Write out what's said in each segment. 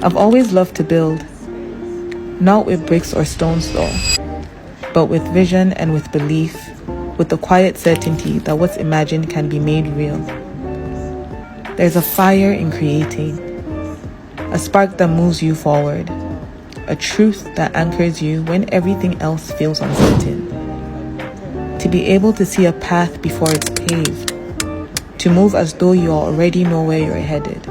I've always loved to build, not with bricks or stones though, but with vision and with belief, with the quiet certainty that what's imagined can be made real. There's a fire in creating, a spark that moves you forward, a truth that anchors you when everything else feels uncertain. To be able to see a path before it's paved, to move as though you already know where you're headed.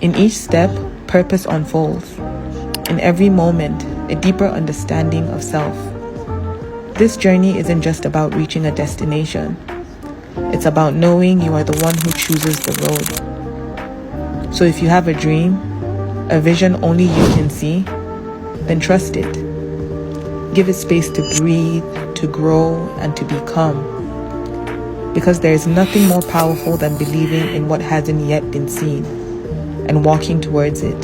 In each step, purpose unfolds. In every moment, a deeper understanding of self. This journey isn't just about reaching a destination. It's about knowing you are the one who chooses the road. So if you have a dream, a vision only you can see, then trust it. Give it space to breathe, to grow, and to become. Because there is nothing more powerful than believing in what hasn't yet been seen and walking towards it,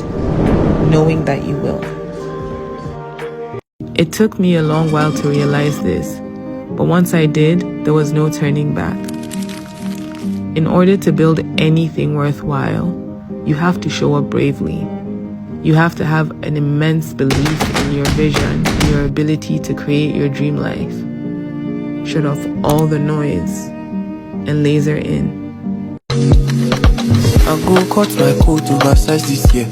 knowing that you will. It took me a long while to realize this, but once I did, there was no turning back. In order to build anything worthwhile, you have to show up bravely. You have to have an immense belief in your vision, in your ability to create your dream life. Shut off all the noise and laser in. I go cut my coat oversized this year.